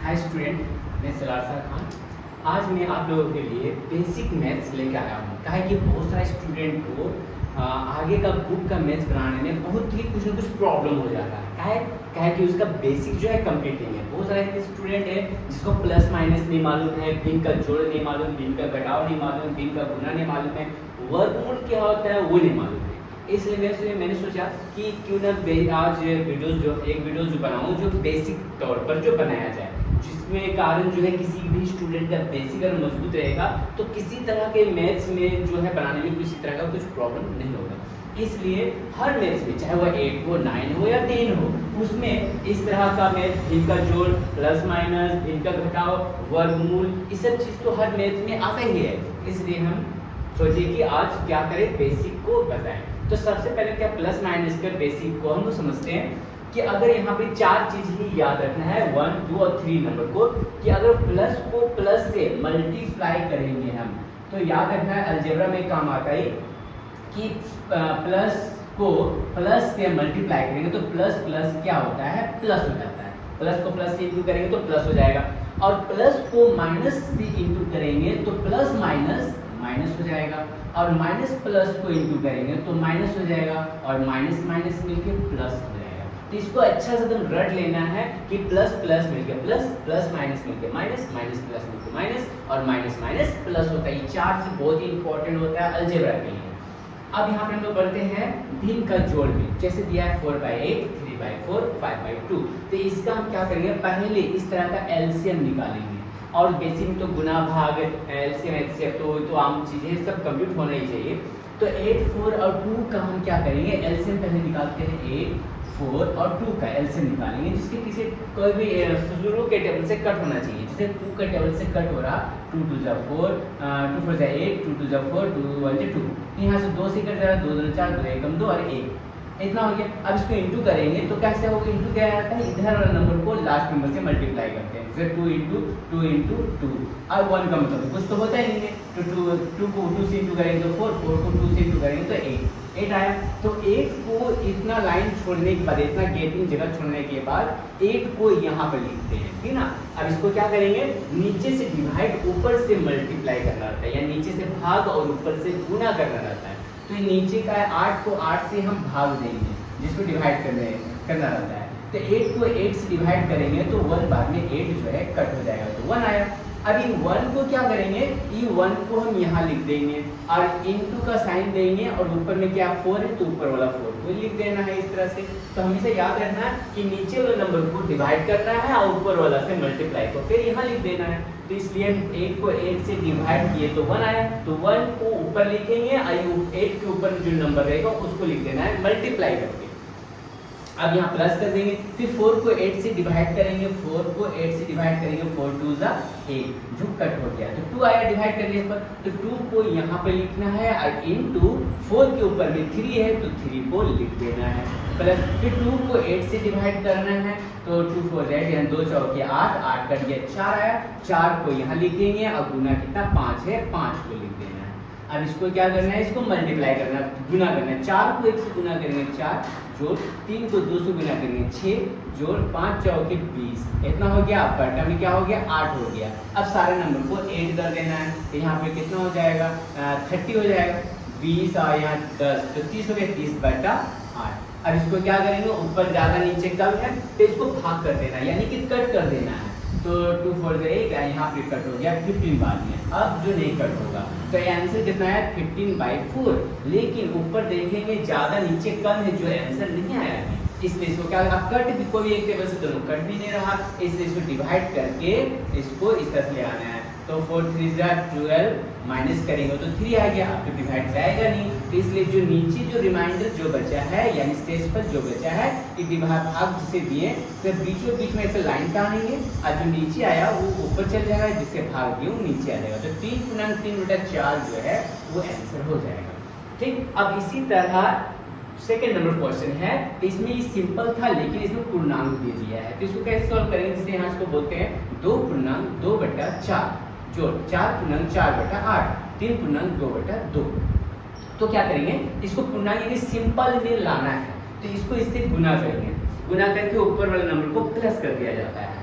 Hi student, मैं सलार खान। आज मैं आप लोगों के लिए बेसिक मैथ्स लेकर आया हूँ। कहा है कि बहुत सारे स्टूडेंट को आगे का बुक का मैथ्स बनाने में बहुत ही कुछ ना कुछ प्रॉब्लम हो जाता है। कहा है कि उसका बेसिक जो है कंप्लीट नहीं है। बहुत सारे स्टूडेंट है जिसको प्लस माइनस नहीं मालूम है, भिन्न का जोड़ नहीं मालूम, भिन्न का घटाव नहीं मालूम, भिन्न का गुना नहीं मालूम है, वर्गमूल क्या होता है वो नहीं मालूम है। इसलिए मैंने सोचा कि क्यों ना आज वीडियोस जो बनाऊं जो बेसिक तौर पर जो बनाया जाए, जिसमें कारण जो है किसी भी स्टूडेंट का बेसिक अगर मजबूत रहेगा तो किसी तरह के मैथ्स में जो है बनाने में किसी तरह का कुछ प्रॉब्लम नहीं होगा। इसलिए हर मैथ्स में चाहे वह 8 हो, 9 हो या 10 हो, उसमें इस तरह का मैथ, इनका जोड़, प्लस माइनस, इनका घटाव, वर्गमूल, ये सब चीज़ तो हर मैथ्स में आता ही है। इसलिए हम सोचे कि आज क्या करें, बेसिक को बताएं। तो सबसे पहले क्या प्लस माइनस के बेसिक को हम लोग समझते हैं कि अगर यहाँ पे चार चीज ही याद रखना है 1, 2 और 3 नंबर को, कि अगर प्लस को प्लस से मल्टीप्लाई करेंगे हम तो याद रखना है अलजेब्रा में काम आता है कि प्लस को प्लस से मल्टीप्लाई करेंगे तो प्लस प्लस क्या होता है, प्लस हो जाता है। प्लस को प्लस से इंटू करेंगे तो प्लस हो जाएगा, और प्लस को माइनस से इंटू करेंगे तो प्लस माइनस माइनस हो जाएगा, और माइनस प्लस को इंटू करेंगे तो माइनस हो जाएगा, और माइनस माइनस मिलके प्लस हो जाएगा। तो इसको अच्छा से एकदम रट लेना है कि प्लस प्लस मिलके प्लस, प्लस माइनस मिलके माइनस, माइनस प्लस मिलके माइनस, और माइनस माइनस प्लस होता है। ये चार चीज बहुत ही इंपॉर्टेंट होता है अलजेब्रा के लिए। अब यहाँ पे हम लोग बढ़ते हैं भिन्न का जोड़ में। जैसे दिया है 4/8, 3/4, 5/2। तो इसका हम क्या करेंगे, पहले इस तरह का एलसीएम निकालेंगे, और बेसिक में तो गुना भाग एलसीएम एचसीएफ तो आम चीजें सब कंप्लीट होना ही चाहिए। तो 8, 4 और 2 का हम क्या करेंगे, एलसीएम पहले निकालते हैं। 8, 4 और 2 का एलसीएम निकालेंगे, जिसके किसी कोई भी शुरू के टेबल से कट होना चाहिए। जैसे 2 के टेबल से कट हो रहा, 2 2 जा 4, 2 4 जा 8, 2 2 जा 4, 2 1 जा 2। यहाँ से 2 से कट जा रहा, 2 2 4, 2 1 2 और 1, इतना हो गया। अब इसको इंटू करेंगे तो कैसे होगा, इंटू क्या आता है, इधर वाला नंबर को लास्ट नंबर से मल्टीप्लाई करते हैं। जैसे 2 इंटू 2 इंटू 2, अब 1 का मतलब कुछ तो होता ही नहीं है। तो 2 को 2 से इंटू करेंगे तो 4, 4 को 2 से इंटू करेंगे तो 8 आया। तो 8 को इतना लाइन छोड़ने के बाद, इतना गैपिंग जगह छोड़ने के बाद 8 को यहाँ पर लिखते हैं, ठीक ना। अब इसको क्या करेंगे, नीचे से डिवाइड ऊपर से मल्टीप्लाई करना रहता है, या नीचे से भाग और ऊपर से गुना करना रहता है। तो नीचे का 8 को 8 से हम भाग देंगे, जिसको डिवाइड करना रहता है। तो 8 को 8 से डिवाइड करेंगे तो 1 बाद में 8 जो है कट हो जाएगा, तो 1 आया। अब इन 1 को क्या करेंगे, ये 1 को हम यहाँ लिख देंगे और इनटू का साइन देंगे, और ऊपर में क्या 4 है तो ऊपर वाला 4 को लिख देना है इस तरह से। तो हमेशा याद रखना है कि नीचे वाले नंबर को डिवाइड करना है और ऊपर वाला से मल्टीप्लाई को फिर यहाँ लिख देना है। तो इसलिए 8 को 8 से डिवाइड किए तो 1 आया, तो 1 को ऊपर लिखेंगे और 8 के ऊपर जो नंबर रहेगा उसको लिख देना है मल्टीप्लाई करके। अब यहाँ प्लस कर देंगे, फिर 4 को 8 से डिवाइड करेंगे, 4 को 8 से डिवाइड करेंगे, 4 2 जा 8, जो कट हो गया तो 2 आया डिवाइड करने पर। तो 2 को यहाँ पे लिखना है, और इनटू 4 के ऊपर में 3 है तो 3 को लिख देना है, प्लस फिर 2 को 8 से डिवाइड करना है, तो 2 4 8 यानी 2 चौके 8, 8 कट गया 4 आया, 4 को यहाँ लिखेंगे, और गुना कितना 5 है, 5 को लिख देना है। अब इसको क्या करना है, इसको मल्टीप्लाई करना, गुना करना है। 4 को 1 से गुना करेंगे 4, जोड़ 3 को 2 से गुना करेंगे 6, जोड़ 5 चौके 20, इतना हो गया। अब बटा में क्या हो गया, 8 हो गया। अब सारे नंबर को ऐड कर देना है, तो यहाँ पे कितना हो जाएगा, 30 हो जाएगा, 20 और यहाँ 10 तो 30 हो गया, 30/8। अब इसको क्या करेंगे, ऊपर ज़्यादा नीचे कम है तो इसको भाग कर देना है, यानी कि कट कर देना है। तो 2 4 जा 1, यहाँ पे कट हो गया 15 बाद में, अब जो नहीं कट होगा। तो आंसर कितना है, 15/4। लेकिन ऊपर देखेंगे ज़्यादा नीचे कम है, जो आंसर नहीं आया है, इसलिए इसको क्या, अब कट भी कोई एक टेबल से दोनों कट भी नहीं रहा, इसलिए इसको डिवाइड करके इसको इस तरह से ले आना है। तो 4 3 जा 12, माइनस करेंगे तो 3 आ गया, अब तो डिवाइड जाएगा नहीं, तो इसलिए जो नीचे जो रिमाइंडर जो बचा है, यानी स्टेज पर जो बचा है, ये भाग जिसे दिए तो बीचों बीच में ऐसे लाइन टानेंगे, और जो नीचे आया वो ऊपर चल जाएगा, जिससे भाग दिए वो नीचे आ जाएगा। तो 3×3/4 जो है वो आंसर हो जाएगा, ठीक। अब इसी तरह सेकेंड नंबर क्वेश्चन है, इसमें ये सिंपल था लेकिन इसमें पूर्णांक दे दिया है, तो इसको कैसे सॉल्व करेंगे, जिसे यहाँ इसको बोलते हैं 2×2/4, जोड़ 4×4/8, 3×2/2। तो क्या करेंगे, इसको पूर्णांक यानी सिंपल में लाना है, तो इसको इससे गुना करेंगे, गुना करके ऊपर वाले नंबर को प्लस कर दिया जाता है।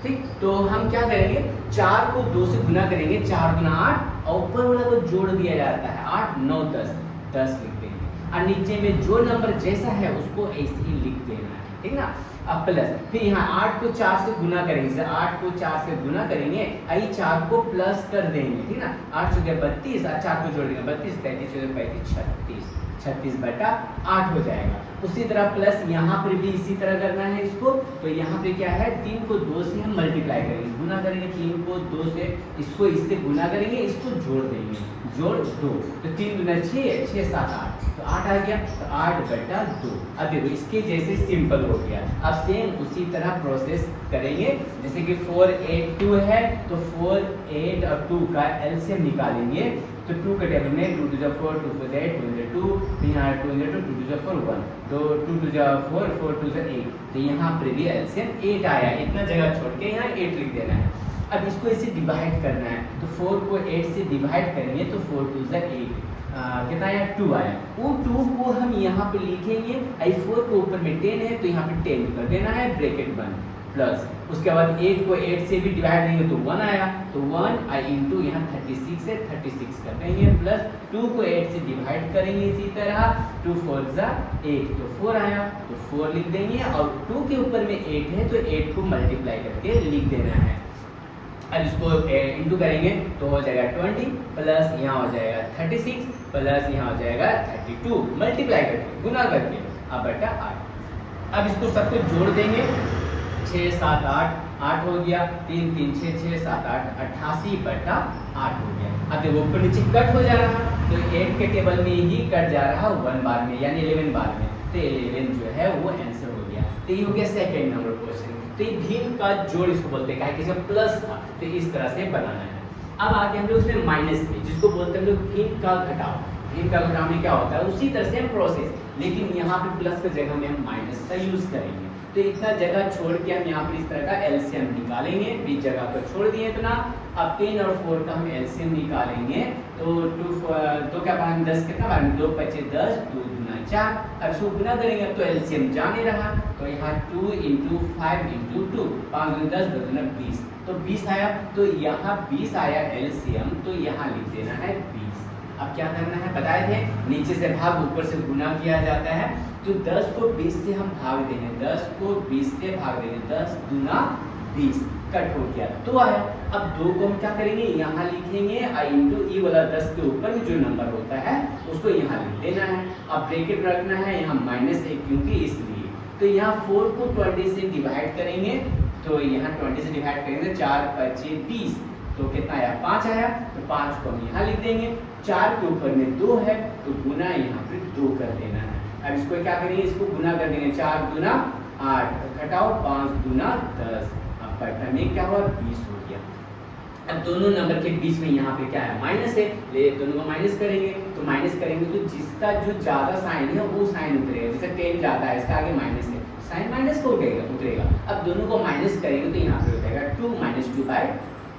ठीक। तो हम क्या करेंगे, 4 को 2 से गुना करेंगे, 4 गुना 8 और ऊपर वाला को जोड़ दिया जाता है 8 9 10 10 लिख देंगे और नीचे में जो नंबर जैसा है उसको ऐसे ही लिख देना है, ठीक ना। अब प्लस, फिर यहाँ 8 को 4 से गुना करेंगे, जैसे 8 को 4 से गुना करेंगे, आई 4 को प्लस कर देंगे, ठीक ना। 8 चौके 32 और 4 को जोड़ देंगे 32 33 चौके 35 36 36/8 हो जाएगा। उसी तरह प्लस यहाँ पर भी इसी तरह करना है इसको। तो यहाँ पे क्या है, 3 को 2 से हम मल्टीप्लाई करेंगे, गुना करेंगे 3 को 2 से, इसको इससे गुना करेंगे, इसको जोड़ देंगे, जोड़ 2, तो 3 दूना 6 6 7 8, तो 8 आ गया, तो 8/2। अब देखो इसके जैसे सिंपल हो गया। अब सेम उसी तरह प्रोसेस करेंगे, जैसे कि 4 8 2 है, तो 4 8 और 2 का एलसीएम निकालेंगे। तो 2 के टेबल में 2 to the 4 2 to the 8 2 to the 2, तो यहाँ 2 to the 2 2 to the 4 1, तो 2 to the 4 4 to the 8, तो यहाँ पर भी एलसीएम 8 आया। इतना जगह छोड़ के यहाँ 8 लिख देना है। अब इसको इसे डिवाइड करना है, तो 4 को 8 से डिवाइड करेंगे तो 4 to the 8 कितना आया, 2 आया। वो 2 को हम यहाँ पे लिखेंगे, आई 4 को ऊपर में 10 है तो यहाँ पे 10 कर देना है, ब्रैकेट 1 प्लस, उसके बाद 8 को 8 से भी डिवाइड देंगे तो 1 आया, तो 1 आई इंटू यहाँ 36 है 36 कर देंगे, प्लस 2 को 8 से डिवाइड करेंगे इसी तरह, 2 4 जा 8, तो 4 आया, तो 4 लिख देंगे, और 2 के ऊपर में 8 है तो 8 को मल्टीप्लाई करके लिख देना है। अब इसको इंटू करेंगे तो हो जाएगा 20, प्लस यहाँ हो जाएगा 36, प्लस यहाँ हो जाएगा 32, मल्टीप्लाई करके गुना करके, अब बटा 8। अब इसको सबको जोड़ देंगे, 6 7 8 8 हो गया, 3 3 6 6 7 8 88/8 हो गया। अब देखो ऊपर नीचे कट हो जा रहा, तो 8 के टेबल में ही कट जा रहा 1 बार में, यानी 11 बार में, तो 11 जो है वो आंसर हो गया। तो ये हो गया सेकंड नंबर क्वेश्चन। तो ये भिन्न का जोड़ इसको बोलते हैं, कि जब प्लस था तो इस तरह से बनाना है। अब आगे हम लोग उसमें माइनस में, जिसको बोलते हैं हम लोग भिन्न का घटाव। भिन्न का घटाव में क्या होता है, उसी तरह से हम प्रोसेस, लेकिन यहाँ पे प्लस की जगह में हम माइनस का यूज करेंगे। तो इतना जगह छोड़ के हम यहाँ पर इस तरह का एलसीएम निकालेंगे, बीच जगह पर छोड़ दिए इतना। अब 3 और 4 का हम एलसीएम निकालेंगे, तो 2 क्या पाएंगे, 10 कितना पाएंगे, 2 5 10 2 दूना 4। अब इसको गुना करेंगे तो एलसीएम जा नहीं रहा, तो यहाँ 2 × 5 × 2, 5 दूना 10 2 दूना 20, तो 20 आया, तो यहाँ 20 आया एलसीएम, तो यहाँ लिख देना है 20। अब क्या करना है, बताए थे नीचे से भाग ऊपर से गुना किया जाता है, तो 10 को 20 से हम भाग देंगे, 10 को 20 से भाग देंगे, 10 दूना 20, कट हो गया, तो आया। अब 2 को हम क्या करेंगे, यहाँ लिखेंगे, आई इंटू ई वाला 10 के ऊपर में जो नंबर होता है उसको यहाँ लिख देना है। अब ब्रैकेट रखना है यहाँ -1, क्योंकि इसलिए। तो यहाँ 4 को 20 से डिवाइड करेंगे, तो यहाँ 20 से डिवाइड करेंगे, 4 5 30, तो कितना आया, 5 आया, तो 5 को हम यहाँ लिख देंगे। 4 के ऊपर में 2 है, तो गुना यहाँ पे 2 कर देना है। अब इसको क्या करेंगे, इसको गुना कर देंगे, 4 दूना 8, घटाओ 5 दूना 10, अब बटा में क्या हुआ, 20 हो गया। अब दोनों नंबर के बीच में यहाँ पे क्या है, माइनस है, ले दोनों को माइनस करेंगे, तो माइनस करेंगे तो जिसका जो ज्यादा साइन है वो साइन उतरेगा, जैसे 10 ज्यादा है, इसका आगे माइनस है, साइन माइनस को उतरेगा। अब दोनों को माइनस करेंगे तो यहाँ पे हो जाएगा 2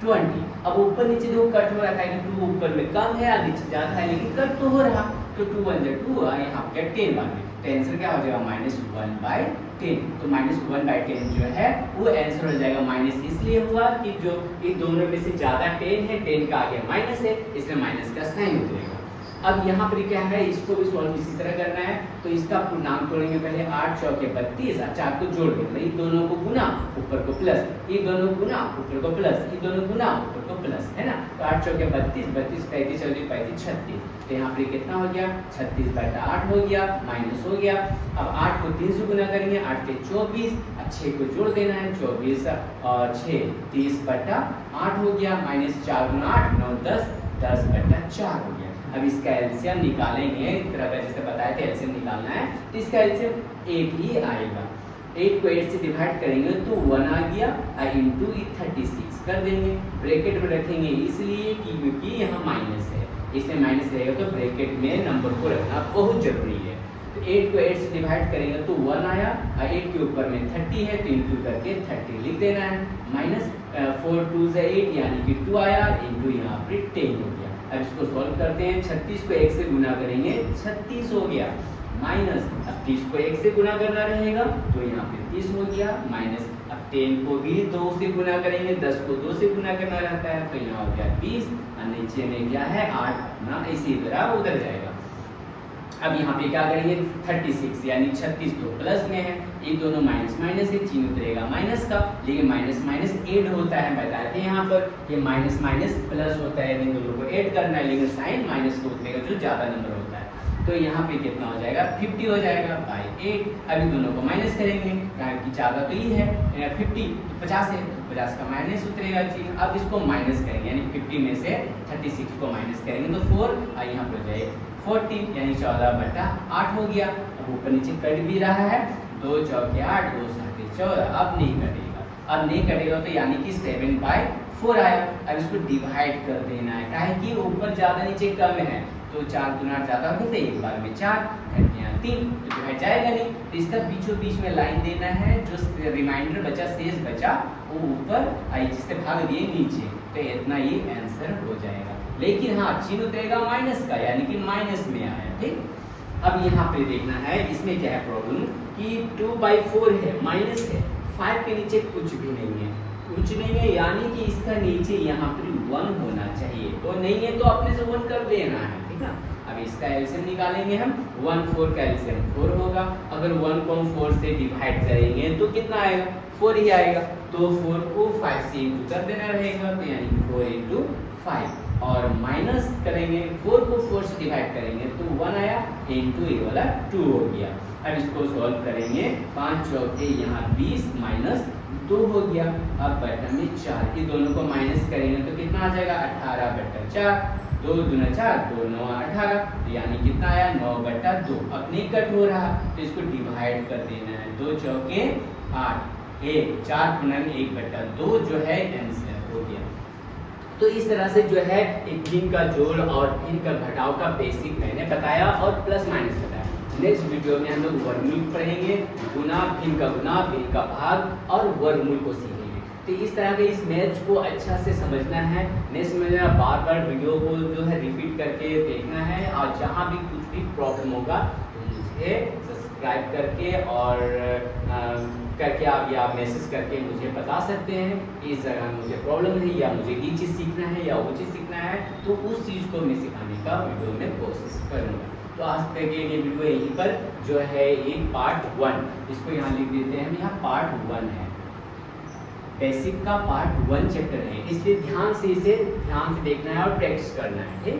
- 2/20। अब ऊपर नीचे जो कट हो रहा था कि 2 ऊपर में कम है और नीचे ज्यादा है, लेकिन कट तो हो रहा, तो 2 1 जा 2, यहाँ पे 10 बार में, तो आंसर क्या हो जाएगा, -1/10। तो -1/10 जो है वो आंसर हो जाएगा। माइनस इसलिए हुआ कि जो ये दोनों में से ज्यादा 10 है, 10 का आगे माइनस है, इसलिए माइनस का साइन उतरेगा। अब यहाँ पर क्या है, इसको भी सॉल्व इसी तरह करना है, तो इसका पूर्णांक तोड़ेंगे पहले, 8 चौके 32 और 4 को जोड़ देंगे, ये दोनों को गुना ऊपर को प्लस, ये दोनों गुना ऊपर को प्लस, ये दोनों गुना ऊपर को प्लस, है ना। तो 8 चौके 32 32 35 34 35 36, तो यहाँ पर कितना हो गया, 36/8 हो गया, माइनस हो गया। अब 8 को 3 से गुना करेंगे, 8 के 24, 6 को जोड़ देना है, 24 और 6 30/8 हो गया, -4 × 8 9 10 10/4 हो गया। अब इसका एलसीएम निकालेंगे, इस तरह का जैसे बताया था एलसीएम निकालना है, तो इसका एलसीएम 8 ही आएगा। 8 को 8 से डिवाइड करेंगे तो 1 आ गया, इंटू 36 कर देंगे, ब्रैकेट में रखेंगे इसलिए क्योंकि यहाँ माइनस है, इसमें माइनस रहेगा तो ब्रैकेट में नंबर को रखना बहुत जरूरी है। तो 8 को 8 से डिवाइड करेंगे तो 1 आया, 8 के ऊपर में 30 है तो इंटू करके 30 लिख देना है, -4 2 8 यानी कि 2 आया, इंटू यहाँ पर 10 हो गया। अब इसको सॉल्व करते हैं, 36 को 1 से गुना करेंगे, 36 हो गया, माइनस, अब 30 को 1 से गुना करना रहेगा तो यहाँ पे 30 हो गया, माइनस अब 10 को भी 2 से गुना करेंगे, 10 को 2 से गुना करना रहता है तो यहाँ हो गया 20 और नीचे में क्या है 8 अपना इसी तरह उधर जाएगा। अब यहाँ पे क्या करेंगे 36 यानी 36 तो प्लस में है, ये दोनों माइनस माइनस है, चिन्ह उतरेगा माइनस का, लेकिन माइनस माइनस ऐड होता है, बताए थे यहाँ पर ये माइनस माइनस प्लस होता है, इन दोनों को ऐड करना है, लेकिन साइन माइनस को उतरेगा जो ज़्यादा नंबर होता है। तो यहाँ पे कितना हो जाएगा 50 हो जाएगा बाई 8। अभी दोनों को माइनस करेंगे क्योंकि ज़्यादा तो ये है 50 50 है, 50 का माइनस उतरेगा चिन्ह। अब इसको माइनस करेंगे यानी 50 में से 36 को माइनस करेंगे तो 4 और यहाँ पर जाए 40 यानी 14/8 हो गया। अब ऊपर नीचे कट भी रहा है, 2 चौके 8 2 7 14, अब नहीं कटेगा, अब नहीं कटेगा तो यानी कि 7/4 आया। अब इसको डिवाइड कर देना है, काहे कि ऊपर ज़्यादा नीचे कम है तो 4 गुना ज़्यादा हो तो एक बार में 4 घट गया 3 तो डिवाइड जाएगा नहीं, तो इसका बीचों बीच में लाइन देना है, जो रिमाइंडर बचा शेष बचा वो ऊपर आई जिससे भाग दिए नीचे, तो इतना ये आंसर हो जाएगा। लेकिन हाँ चिन्ह उतरेगा माइनस का यानी कि माइनस में आया, ठीक। अब यहाँ पे देखना है इसमें क्या है प्रॉब्लम कि 2/4 है, माइनस है, 5 के नीचे कुछ भी नहीं है, कुछ नहीं है यानी कि इसका नीचे यहाँ पर 1 होना चाहिए, तो नहीं है तो अपने से 1 कर देना है, ठीक है। अब इसका एलसीएम निकालेंगे हम, 1 4 का एलसीएम 4 होगा, अगर 1 को 4 से डिवाइड करेंगे तो कितना आएगा 4 ही आएगा, तो 4 को 5 से इंटू कर देना रहेगा तो यानी 4 इंटू 5 और माइनस करेंगे 4 को 4 से डिवाइड करेंगे तो 1 आया इंटू ये वाला 2 हो गया। अब इसको सॉल्व करेंगे, 5 चौके यहाँ 20 माइनस 2 हो गया, अब बटा में 4, ये दोनों को माइनस करेंगे तो कितना आ जाएगा 18/4, 2 दूना 4 2 9 18 यानी कितना आया 9/2। अब नहीं कट हो रहा तो इसको डिवाइड कर देना है, 2 चौके 8 1 4 गुना 1/2 जो है आंसर हो गया। तो इस तरह से जो है एक भिन्न का जोड़ और भिन्न का घटाव का बेसिक मैंने बताया और प्लस माइनस बताया। नेक्स्ट वीडियो में हम लोग वर्गमूल पढ़ेंगे, गुना, भिन्न का गुना, भिन्न का भाग और वर्गमूल को सीखेंगे। तो इस तरह के इस मैथ्स को अच्छा से समझना है। नेक्स्ट में बार बार वीडियो को जो है रिपीट करके देखना है और जहाँ भी कुछ भी प्रॉब्लम होगा तो मुझे सब्सक्राइब करके और करके आप या मैसेज करके मुझे बता सकते हैं कि इस जगह मुझे प्रॉब्लम है या मुझे ये चीज़ सीखना है या वो चीज़ सीखना है, तो उस चीज़ को मैं सिखाने का वीडियो में कोशिश करूँगा। तो आज तक ये वीडियो यहीं पर जो है एक पार्ट 1, इसको यहाँ लिख देते हैं, यहाँ पार्ट 1 है, बेसिक का पार्ट 1 चैप्टर है, इसलिए ध्यान से इसे ध्यान से देखना है और प्रैक्टिस करना है, ठीक।